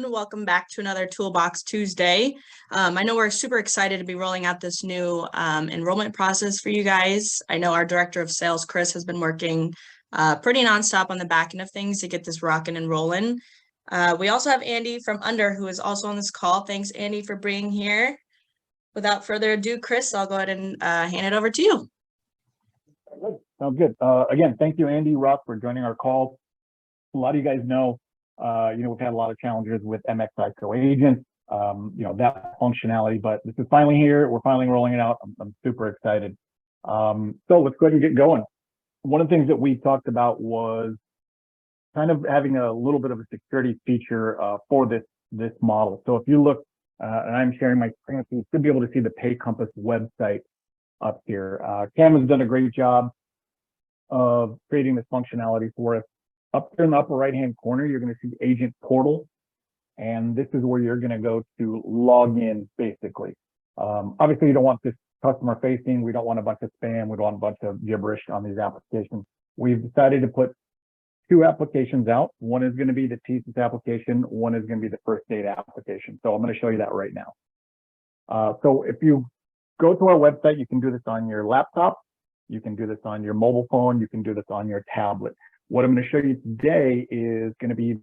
Welcome back to another Toolbox Tuesday. I know we're super excited to be rolling out this new enrollment process for you guys. I know our director of sales, Chris, has been working pretty nonstop on the back end of things to get this rocking and rolling. We also have Andy from Under, who is also on this call. Thanks, Andy, for being here. Without further ado, Chris, I'll go ahead and hand it over to you. Sounds good. Again, thank you, Andy, Rock, for joining our call. A lot of you guys know, we've had a lot of challenges with MXICO agents, that functionality, but this is finally here. We're finally rolling it out. I'm super excited. So let's go ahead and get going. One of the things that we talked about was kind of having a little bit of a security feature for this model. So if you look, and I'm sharing my screen, so you should be able to see the Pay Compass website up here. Cam has done a great job of creating this functionality for us. Up there in the upper right-hand corner, you're going to see Agent Portal, and this is where you're going to go to log in, basically. Obviously, you don't want this customer-facing. We don't want a bunch of spam. We don't want a bunch of gibberish on these applications. We've decided to put two applications out. One is going to be the thesis application. One is going to be the first data application. So I'm going to show you that right now. So if you go to our website, you can do this on your laptop. You can do this on your mobile phone. You can do this on your tablet. What I'm going to show you today is going to be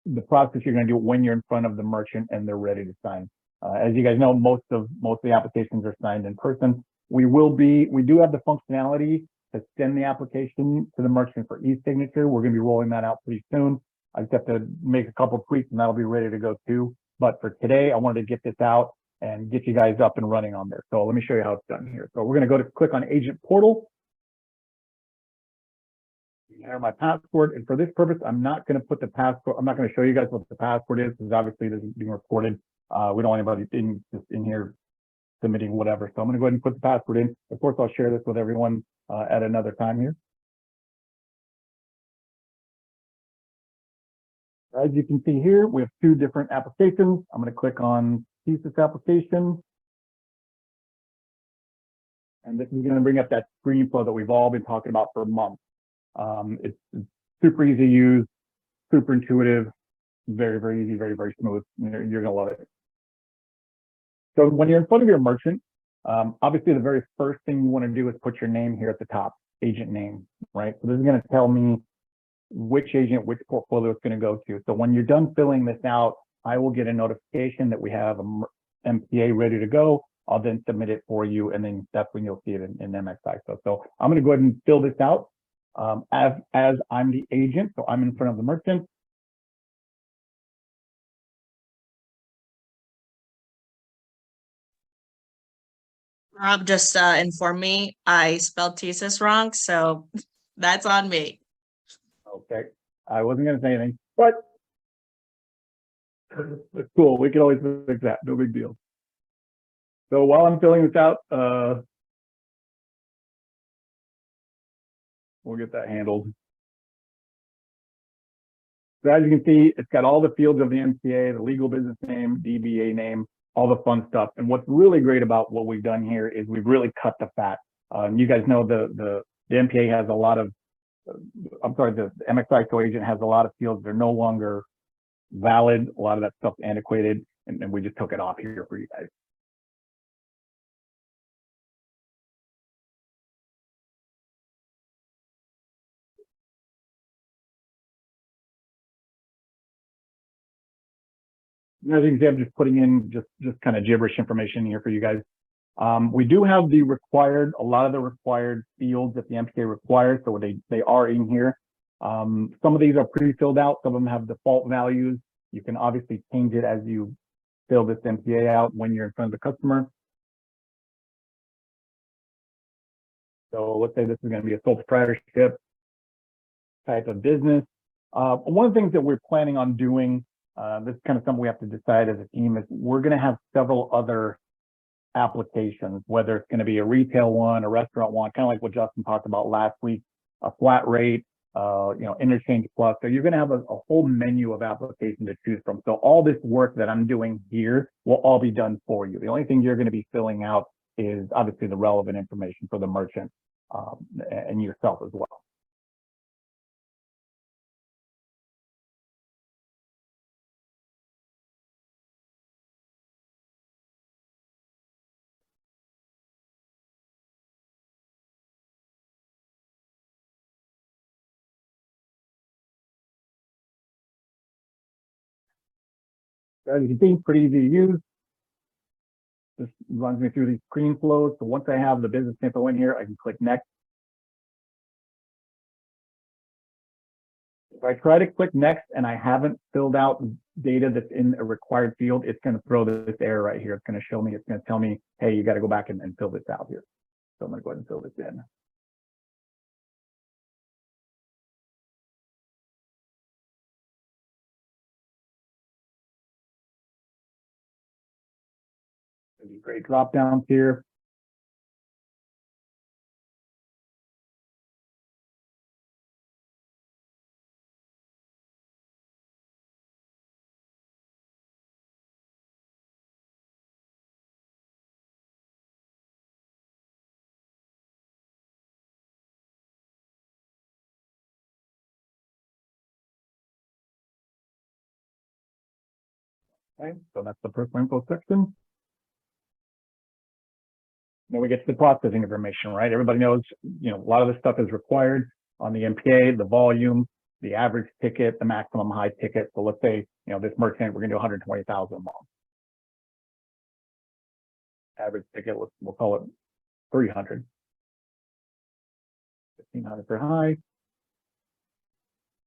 the process you're going to do when you're in front of the merchant and they're ready to sign. As you guys know, most of the applications are signed in person. We do have the functionality to send the application to the merchant for e-signature. We're going to be rolling that out pretty soon. I just have to make a couple of tweaks and that'll be ready to go too. But for today, I wanted to get this out and get you guys up and running on there. So let me show you how it's done here. So we're going to click on Agent Portal. Enter my password, and for this purpose, I'm not going to put the password. I'm not going to show you guys what the password is because obviously this is being recorded. We don't want anybody in here submitting whatever. So I'm going to go ahead and put the password in. Of course, I'll share this with everyone at another time here. As you can see here, we have two different applications. I'm going to click on thesis application. And this is going to bring up that screen flow that we've all been talking about for months. It's super easy to use, super intuitive, very, very easy, very, very smooth. You're going to love it. So when you're in front of your merchant, obviously the very first thing you want to do is put your name here at the top, agent name, right? So this is going to tell me which agent, which portfolio it's going to go to. So when you're done filling this out, I will get a notification that we have an MPA ready to go. I'll then submit it for you, and then that's when you'll see it in MXICO. So I'm going to go ahead and fill this out. As I'm the agent, so I'm in front of the merchant. Rob just informed me I spelled thesis wrong, so that's on me. Okay, I wasn't going to say anything, but it's cool. We can always fix that. No big deal. So while I'm filling this out, we'll get that handled. So as you can see, it's got all the fields of the MCA, the legal business name, DBA name, all the fun stuff. And what's really great about what we've done here is we've really cut the fat. You guys know the MPA has a lot of, the MXICO agent has a lot of fields. They're no longer valid. A lot of that stuff's antiquated, and we just took it off here for you guys. As you can see, I'm just putting in just kind of gibberish information here for you guys. We do have a lot of the required fields that the MPA requires, so they are in here. Some of these are pre-filled out. Some of them have default values. You can obviously change it as you fill this MPA out when you're in front of the customer. So let's say this is going to be a sole proprietorship type of business. One of the things that we're planning on doing, this is kind of something we have to decide as a team, is we're going to have several other applications, whether it's going to be a retail one, a restaurant one, kind of like what Justin talked about last week, a flat rate, interchange plus. So you're going to have a whole menu of applications to choose from. So all this work that I'm doing here will all be done for you. The only thing you're going to be filling out is obviously the relevant information for the merchant and yourself as well. As you can see, pretty easy to use. Just runs me through these screen flows. So once I have the business info in here, I can click next. If I try to click next and I haven't filled out data that's in a required field, it's going to throw this error right here. It's going to show me, it's going to tell me, hey, you got to go back and fill this out here. So I'm going to go ahead and fill this in. There's great drop downs here. Okay, so that's the personal info section. Then we get to the processing information, right? Everybody knows, a lot of this stuff is required on the MPA, the volume, the average ticket, the maximum high ticket. So let's say, this merchant, we're going to do 120,000 a month. Average ticket, we'll call it 300. 1,500 for high.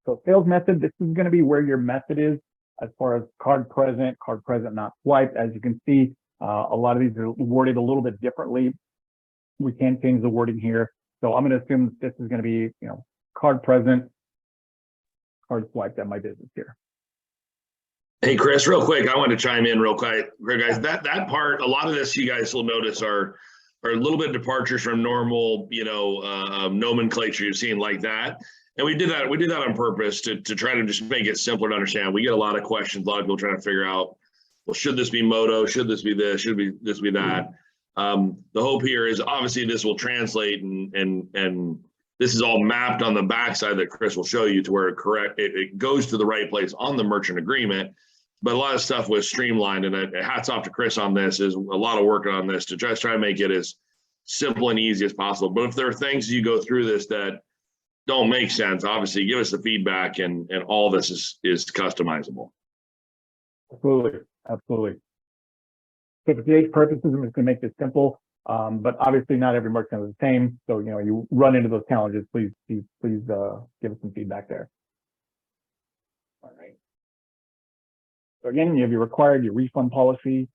So sales method, this is going to be where your method is as far as card present, not swipe. As you can see, a lot of these are worded a little bit differently. We can change the wording here. So I'm going to assume this is going to be, card present, card swiped at my business here. Hey, Chris, real quick, I want to chime in real quick, guys. That part, a lot of this you guys will notice are a little bit departures from normal, nomenclature you've seen like that. And we did that on purpose to try to just make it simpler to understand. We get a lot of questions, a lot of people trying to figure out, well, should this be Moto? Should this be this? Should this be that? The hope here is obviously this will translate and this is all mapped on the backside that Chris will show you to where it goes to the right place on the merchant agreement. But a lot of stuff was streamlined, and hats off to Chris on this. Is a lot of work on this to just try to make it as simple and easy as possible. But if there are things you go through this that don't make sense, obviously give us the feedback, and all this is customizable. Absolutely. So for today's purposes, I'm just going to make this simple. But obviously not every merchant is the same. So, you run into those challenges, please give us some feedback there. All right. So again, you have your refund policy.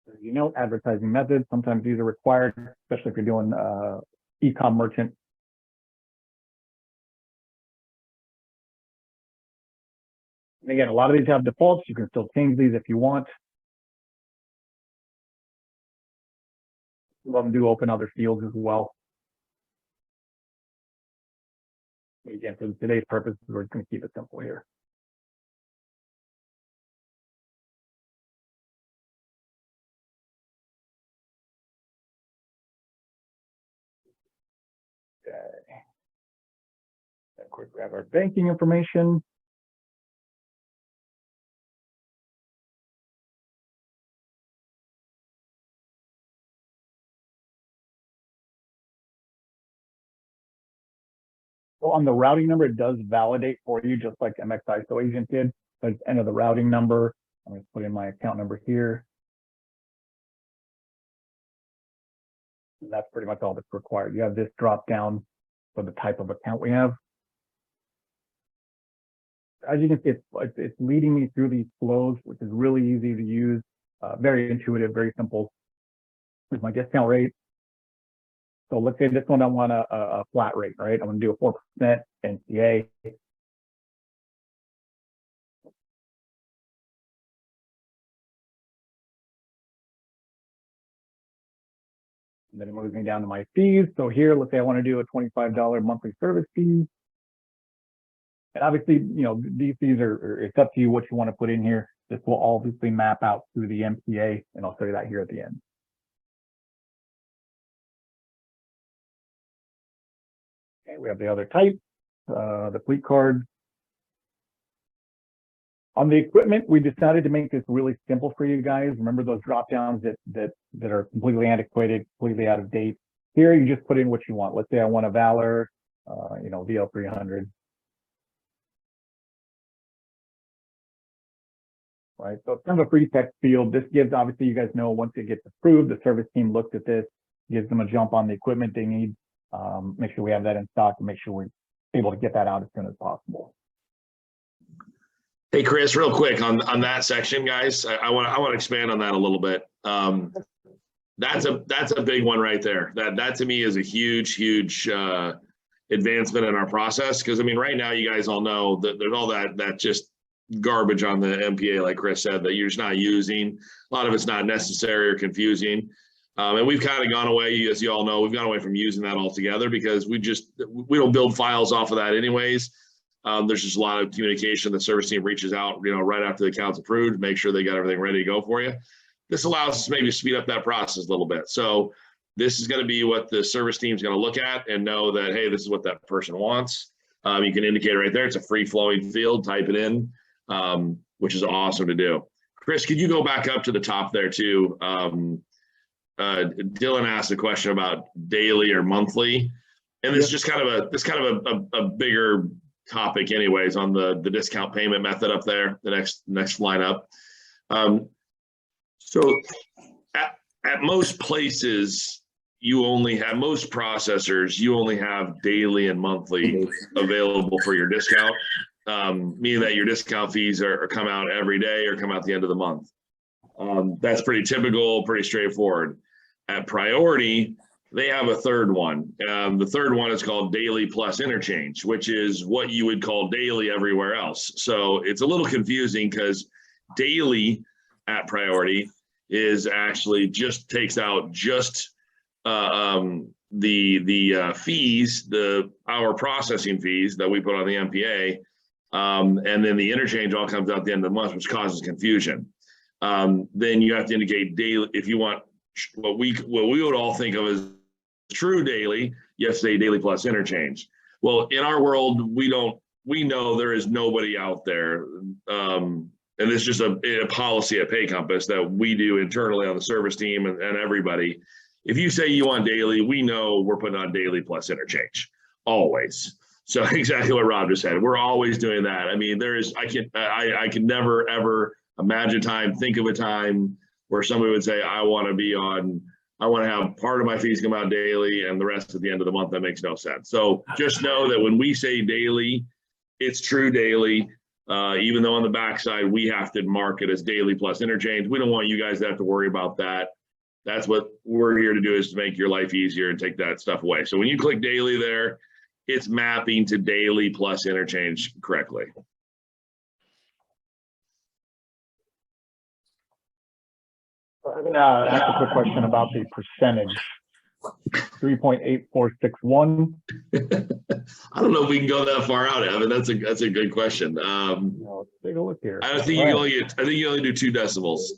As you know, advertising methods, sometimes these are required, especially if you're doing e-com merchant. And again, a lot of these have defaults. You can still change these if you want. Some of them do open other fields as well. Again, for today's purposes, we're just going to keep it simple here. Okay. Quick grab our banking information. So on the routing number, it does validate for you, just like MXISO agent did. So just enter the routing number. I'm going to put in my account number here. And that's pretty much all that's required. You have this drop down for the type of account we have. As you can see, it's leading me through these flows, which is really easy to use, very intuitive, very simple. Here's my discount rate. So let's say this one, I want a flat rate, right? I'm going to do a 4% NCA. And then it moves me down to my fees. So here, let's say I want to do a $25 monthly service fee. And obviously, these fees it's up to you what you want to put in here. This will obviously map out through the MPA, and I'll show you that here at the end. Okay, we have the other type, the fleet card. On the equipment, we decided to make this really simple for you guys. Remember those drop downs that are completely antiquated, completely out of date. Here, you just put in what you want. Let's say I want a Valor, VL300. right? So it's kind of a free text field. This gives, obviously, you guys know once it gets approved, the service team looks at this, gives them a jump on the equipment they need, make sure we have that in stock, and make sure we're able to get that out as soon as possible. Hey, Chris, real quick on that section, guys, I want to expand on that a little bit. That's a big one right there. That to me is a huge advancement in our process. Because I mean, right now, you guys all know that there's all that just garbage on the MPA, like Chris said, that you're just not using. A lot of it's not necessary or confusing. And we've kind of gone away, as you all know, we've gone away from using that altogether because we don't build files off of that anyways. There's just a lot of communication. The service team reaches out, right after the account's approved, make sure they got everything ready to go for you. This allows us to maybe speed up that process a little bit. So this is going to be what the service team is going to look at and know that, hey, this is what that person wants. You can indicate it right there. It's a free flowing field, type it in, which is awesome to do. Chris, could you go back up to the top there too? Dylan asked a question about daily or monthly, and this is just kind of a bigger topic anyways on the discount payment method up there, the next line up. So at most places, most processors, you only have daily and monthly available for your discount, meaning that your discount fees are come out every day or come out the end of the month. That's pretty typical, pretty straightforward. At Priority, they have a third one. The third one is called daily plus interchange, which is what you would call daily everywhere else. So it's a little confusing because daily at Priority is actually just takes out just the fees, our processing fees that we put on the MPA, and then the interchange all comes out at the end of the month, which causes confusion. Then you have to indicate daily if you want what we would all think of as true daily. You have to say daily plus interchange. Well, in our world, we know there is nobody out there. And it's just a policy at PayCompass that we do internally on the service team and everybody. If you say you want daily, we know we're putting on daily plus interchange always. So exactly what Rob just said. We're always doing that. I mean, I can never ever imagine think of a time where somebody would say, I want to have part of my fees come out daily and the rest at the end of the month. That makes no sense. So just know that when we say daily, it's true daily. Even though on the backside, we have to mark it as daily plus interchange. We don't want you guys to have to worry about that. That's what we're here to do, is to make your life easier and take that stuff away. So when you click daily there, it's mapping to daily plus interchange correctly. I'm going to ask a quick question about the percentage. 3.8461. I don't know if we can go that far out, Evan. That's a good question. Let's take a look here. I think you only do 2 decimals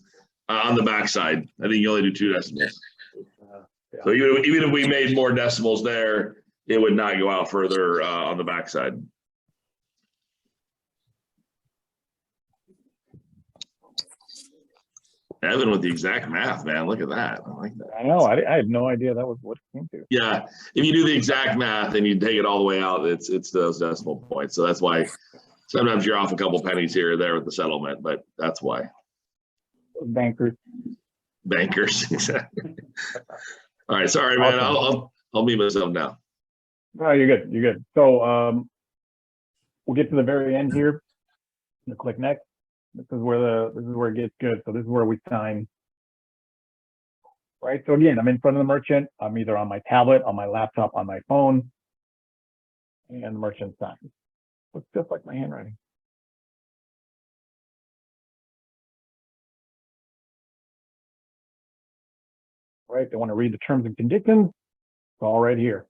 on the backside. I think you only do 2 decimals. Yeah. So even if we made more decimals there, it would not go out further on the backside. Evan with the exact math, man. Look at that. I like that. I know. I had no idea that was what it came to. Yeah. If you do the exact math and you take it all the way out, it's those decimal points. So that's why sometimes you're off a couple pennies here or there with the settlement, but that's why. Bankers. Exactly. All right. Sorry, man. Awesome. I'll mute myself now. No, you're good. You're good. So we'll get to the very end here. I'm gonna click next. This is where it gets good. So this is where we sign. Right. So again, I'm in front of the merchant. I'm either on my tablet, on my laptop, on my phone, and the merchant signs. Looks just like my handwriting. Right. They want to read the terms and conditions. It's all right here.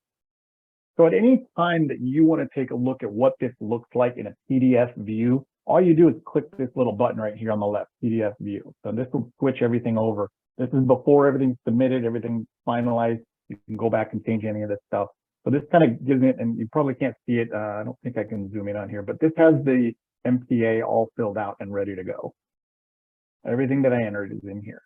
So at any time that you want to take a look at what this looks like in a PDF view, all you do is click this little button right here on the left, PDF view. So this will switch everything over. This is before everything's submitted, everything's finalized. You can go back and change any of this stuff. So this kind of gives it, and you probably can't see it. I don't think I can zoom in on here, but this has the MPA all filled out and ready to go. Everything that I entered is in here.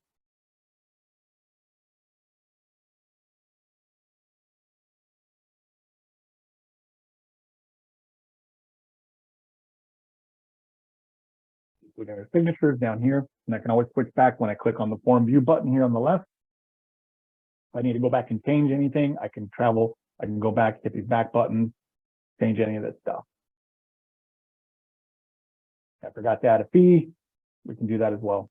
including their signatures down here. And I can always switch back when I click on the form view button here on the left. If I need to go back and change anything, I can travel. I can go back, hit these back buttons, change any of this stuff. I forgot to add a fee. We can do that as well.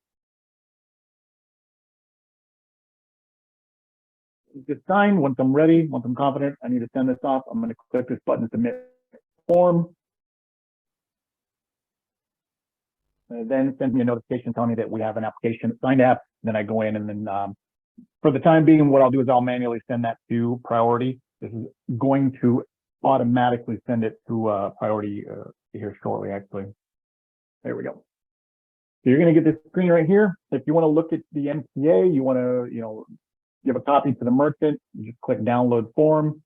Just sign. Once I'm ready, once I'm confident, I need to send this off. I'm going to click this button, submit form. And then send me a notification telling me that we have an application signed app. Then I go in and then for the time being, what I'll do is I'll manually send that to priority. This is going to automatically send it to priority here shortly, actually. There we go. So you're going to get this screen right here. If you want to look at the MTA, you want to, give a copy to the merchant, you just click download form.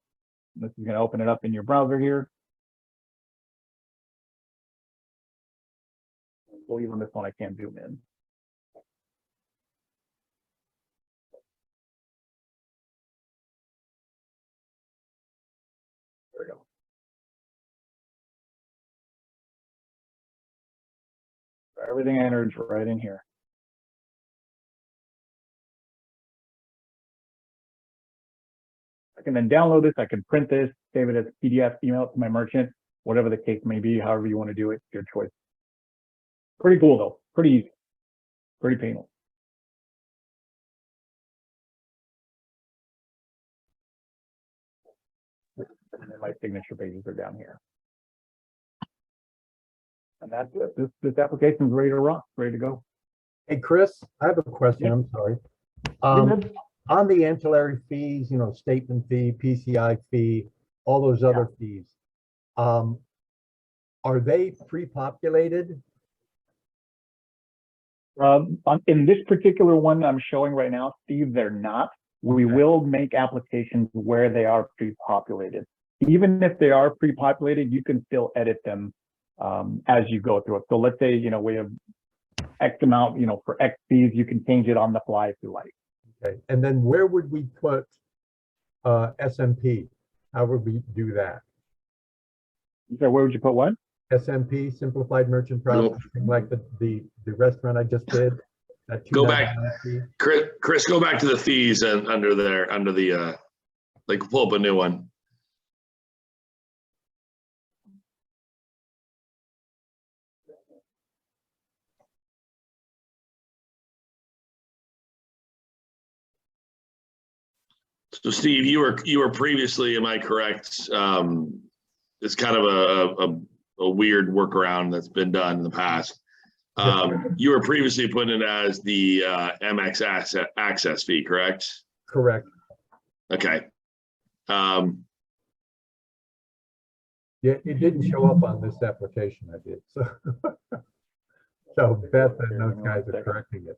This is going to open it up in your browser here. I believe on this one I can zoom in. There we go. Everything I entered right in here. I can then download this. I can print this, save it as a PDF, email it to my merchant, whatever the case may be, however you want to do it, your choice. Pretty cool though, pretty easy, pretty painless. And then my signature pages are down here. And that's it. This application is ready to rock, ready to go. Hey, Chris, I have a question. I'm sorry. On the ancillary fees, statement fee, PCI fee, all those other fees, are they pre-populated? In this particular one I'm showing right now, Steve, they're not. We will make applications where they are pre-populated. Even if they are pre-populated, you can still edit them as you go through it. So let's say, we have X amount, for X fees, you can change it on the fly if you like. Okay, and then where would we put SMP? How would we do that? So where would you put what? SMP, Simplified Merchant Processing, like the restaurant I just did. That Go back, fee. Chris, go back to the fees and under there, under the, pull up a new one. So Steve, you were previously, am I correct? It's kind of a weird workaround that's been done in the past. You were previously putting it as the MX access fee, correct? Correct. Okay. Yeah, it didn't show up on this application I did. So, so Beth and those guys are correcting it.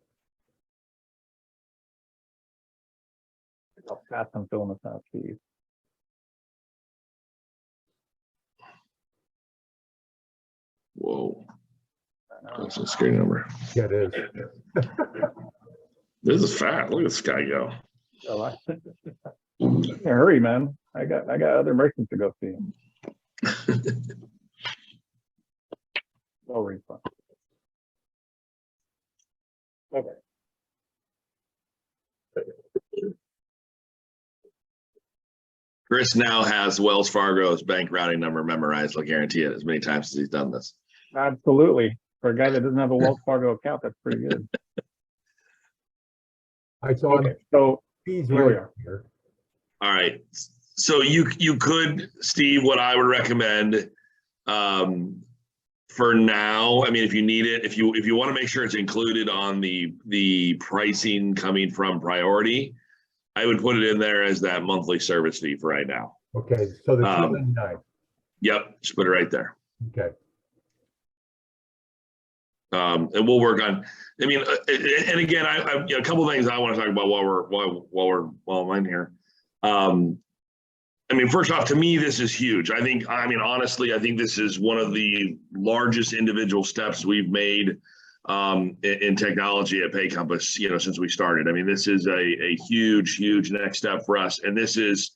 How fast I'm filling this out, Steve. Whoa. That's a screen number. Yeah, it is. This is fat. Look at this guy go. Hurry, man. I got other merchants to go see. No refund. Okay. Chris now has Wells Fargo's bank routing number memorized. I'll guarantee it as many times as he's done this. Absolutely. For a guy that doesn't have a Wells Fargo account, that's pretty good. All right, so Okay, so fees here we right are. here. All right. So you could, Steve, what I would recommend for now, I mean, if you need it, if you want to make sure it's included on the pricing coming from Priority, I would put it in there as that monthly service fee for right now. Okay, so the $299. Yep, just put it right there. Okay. And we'll work on. I mean, and again, I a couple of things I want to talk about while I'm in here. I mean, first off, to me, this is huge. I mean, honestly, I think this is one of the largest individual steps we've made in technology at Pay Compass, since we started. I mean, this is a huge next step for us. And this is,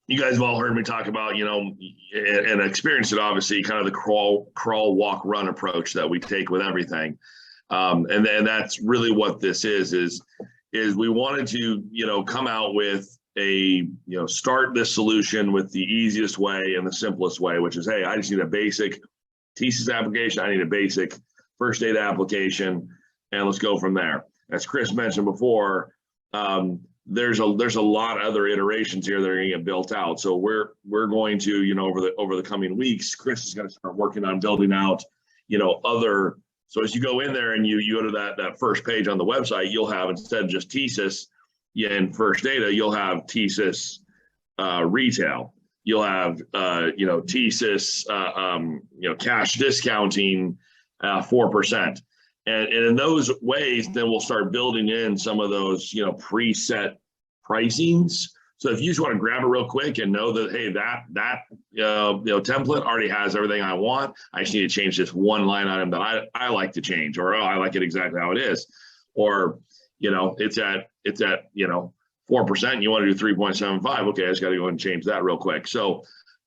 you guys have all heard me talk about, and experienced it, obviously, kind of the crawl, walk, run approach that we take with everything. And then that's really what this is we wanted to, come out with a, start this solution with the easiest way and the simplest way, which is, hey, I just need a basic TSYS application. I need a basic first aid application, and let's go from there. As Chris mentioned before, there's a lot of other iterations here that are going to get built out. So we're going to, over the coming weeks, Chris is going to start working on building out, other. So as you go in there and you go to that first page on the website, you'll have, instead of just TSYS in First Data, you'll have TSYS retail. You'll have TSYS cash discounting 4%. And in those ways, then we'll start building in some of those, preset pricings. So if you just want to grab it real quick and know that, hey, that template already has everything I want. I just need to change this one line item that I like to change, or, oh, I like it exactly how it is. Or, it's at 4%, you want to do 3.75. Okay, I just got to go and change that real quick. So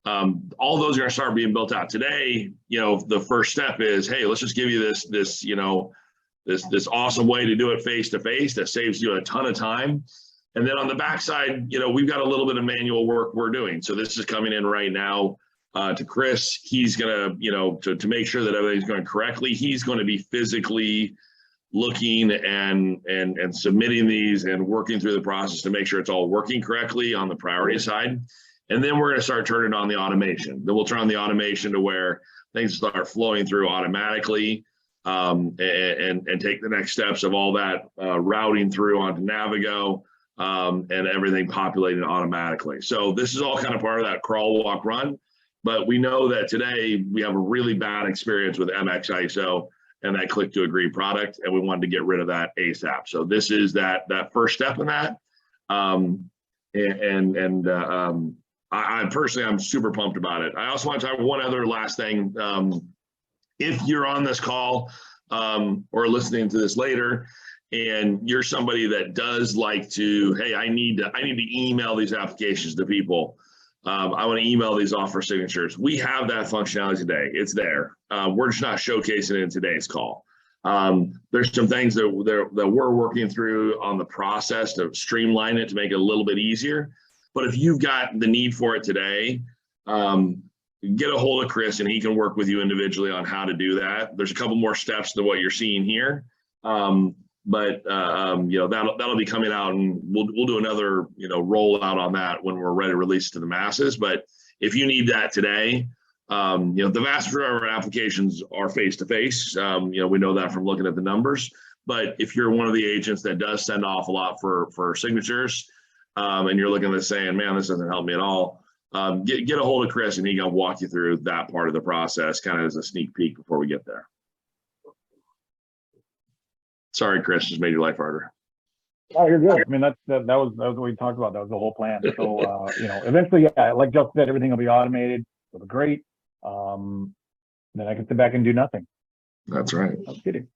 all those are going to start being built out today. The first step is, hey, let's just give you this awesome way to do it face to face that saves you a ton of time. And then on the backside, we've got a little bit of manual work we're doing. So this is coming in right now to Chris. He's going to, to make sure that everything's going correctly. He's going to be physically looking and submitting these and working through the process to make sure it's all working correctly on the priority side. And then we're going to start turning on the automation. Then we'll turn on the automation to where things start flowing through automatically, and take the next steps of all that routing through onto Navigo, and everything populated automatically. So this is all kind of part of that crawl, walk, run. But we know that today we have a really bad experience with MX ISO and that click to agree product, and we wanted to get rid of that ASAP. So this is that first step in that. I personally, I'm super pumped about it. I also want to talk one other last thing. If you're on this call or listening to this later, and you're somebody that does like to, hey, I need to email these applications to people. I want to email these off for signatures. We have that functionality today. It's there. We're just not showcasing it in today's call. There's some things that we're working through on the process to streamline it to make it a little bit easier. But if you've got the need for it today, get a hold of Chris and he can work with you individually on how to do that. There's a couple more steps to what you're seeing here. But that'll be coming out, and we'll do another rollout on that when we're ready to release to the masses. But if you need that today, the vast majority of our applications are face to face. We know that from looking at the numbers. But if you're one of the agents that does send off a lot for signatures, and you're looking at this saying, man, this doesn't help me at all, get a hold of Chris and he can walk you through that part of the process, kind of as a sneak peek before we get there. Sorry, Chris, just made your life harder. Oh, you're good. I mean, that was what we talked about. That was the whole plan. So, eventually, yeah, like Jeff said, everything will be automated. It'll be great. Then I can sit back and do nothing. That's right. I'm kidding.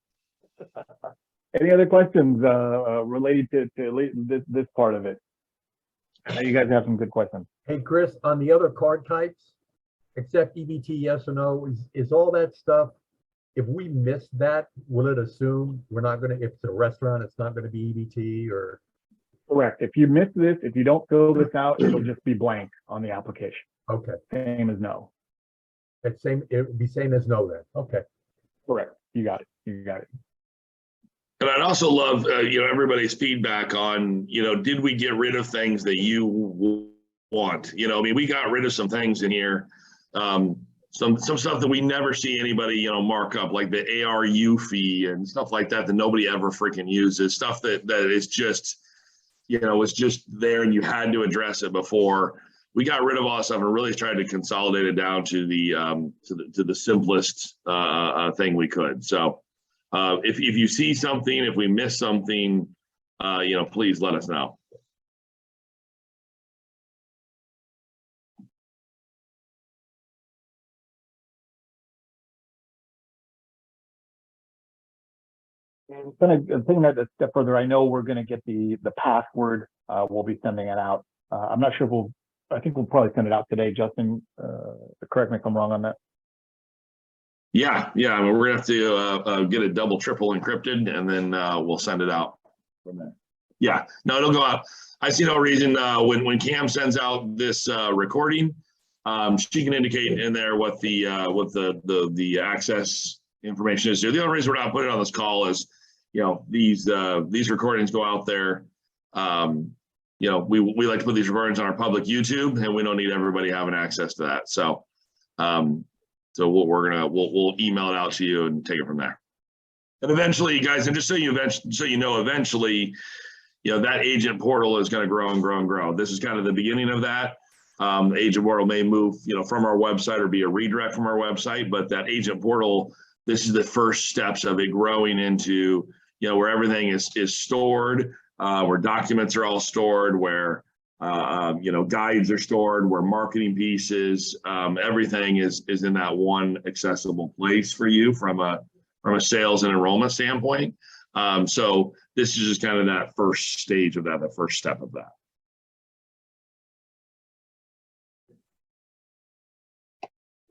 Any other questions related to this part of it? I know you guys have some good questions. Hey, Chris, on the other card types, except EBT, yes or no, is all that stuff, if we miss that, will it assume we're not going to, if it's a restaurant, it's not going to be EBT or? Correct. If you miss this, if you don't fill this out, it'll just be blank on the application. Okay. Same as no. It would be same as no then. Okay. Correct. You got it. You got it. And I'd also love, everybody's feedback on, did we get rid of things that you want? We got rid of some things in here. Some stuff that we never see anybody, mark up, like the ARU fee and stuff like that nobody ever freaking uses. Stuff that is just, it's just there and you had to address it before. We got rid of all that stuff and really tried to consolidate it down to the simplest thing we could. So if you see something, if we miss something, please let us know. And kind of taking that a step further, I know we're going to get the password. We'll be sending it out. I'm not sure if we'll I think we'll probably send it out today. Justin, correct me if I'm wrong on that. Yeah. I mean, we're gonna have to get it double, triple encrypted, and then we'll send it out from there. Yeah, no, it'll go out. I see no reason when Cam sends out this recording, she can indicate in there what the access information is. The only reason we're not putting it on this call is, these recordings go out there. We like to put these recordings on our public YouTube, and we don't need everybody having access to that. So, we'll email it out to you and take it from there. And eventually, guys, and just so you know, eventually, that agent portal is going to grow and grow and grow. This is kind of the beginning of that. The agent portal may move, from our website or be a redirect from our website, but that agent portal, this is the first steps of it growing into, where everything is stored, where documents are all stored, where guides are stored, where marketing pieces, everything is in that one accessible place for you from a sales and enrollment standpoint. So this is just kind of that first stage of that, the first step of that.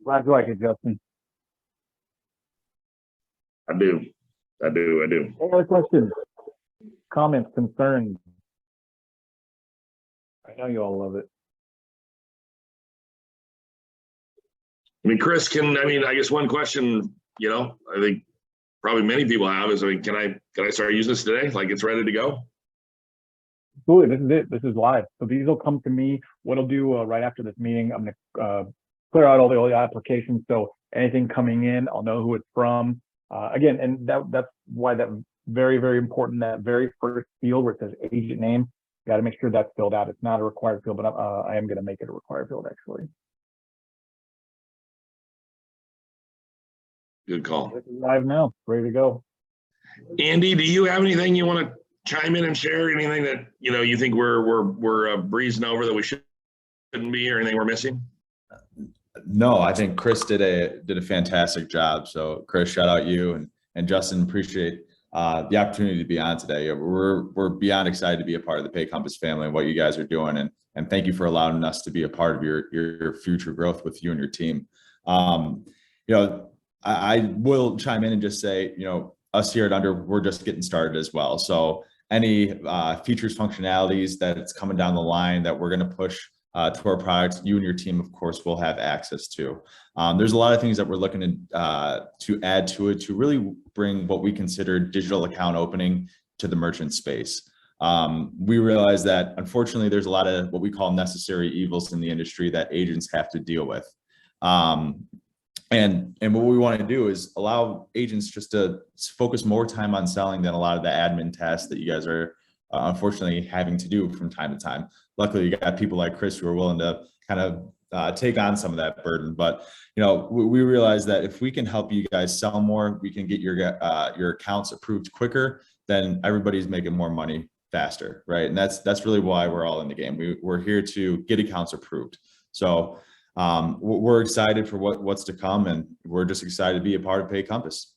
Glad you like it, Justin. I do. Any other questions, comments, concerns? I know you all love it. I mean, Chris, I guess one question, I think probably many people have is, can I start using this today? Like, it's ready to go? Absolutely, this is it. This is live. So these will come to me. What I'll do right after this meeting, I'm gonna clear out all the applications. So anything coming in, I'll know who it's from. Again, and that's why that very, very important, that very first field where it says agent name, got to make sure that's filled out. It's not a required field, but I am going to make it a required field, actually. Good call. This is live now, ready to go. Andy, do you have anything you want to chime in and share? Anything that you think we're breezing over that we shouldn't be, or anything we're missing? No, I think Chris did a fantastic job. So Chris, shout out you and Justin, appreciate the opportunity to be on today. We're beyond excited to be a part of the Pay Compass family and what you guys are doing. And thank you for allowing us to be a part of your future growth with you and your team. I will chime in and just say, us here at Under, we're just getting started as well. So any features, functionalities that it's coming down the line that we're going to push to our products, you and your team, of course, will have access to. There's a lot of things that we're looking to add to it to really bring what we consider digital account opening to the merchant space. We realize that, unfortunately, there's a lot of what we call necessary evils in the industry that agents have to deal with. And what we want to do is allow agents just to focus more time on selling than a lot of the admin tasks that you guys are unfortunately having to do from time to time. Luckily, you got people like Chris who are willing to kind of take on some of that burden. But we realize that if we can help you guys sell more, we can get your accounts approved quicker, then everybody's making more money faster, right? And that's really why we're all in the game. We're here to get accounts approved. So we're excited for what's to come, and we're just excited to be a part of Pay Compass.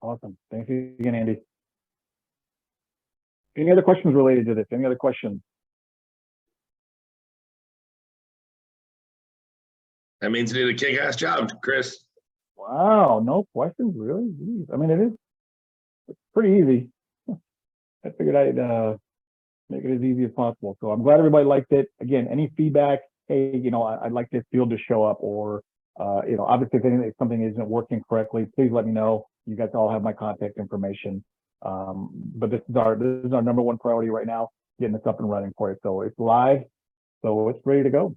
Awesome. Thanks again, Andy. Any other questions related to this? Any other questions? That means you did a kick-ass job, Chris. Wow, no questions, really? Jeez. I mean, it's pretty easy. I figured I'd make it as easy as possible. So I'm glad everybody liked it. Again, any feedback, hey, I'd like this field to show up, or obviously if something isn't working correctly, please let me know. You guys all have my contact information. But this is our number one priority right now, getting this up and running for you. So it's live, so it's ready to go.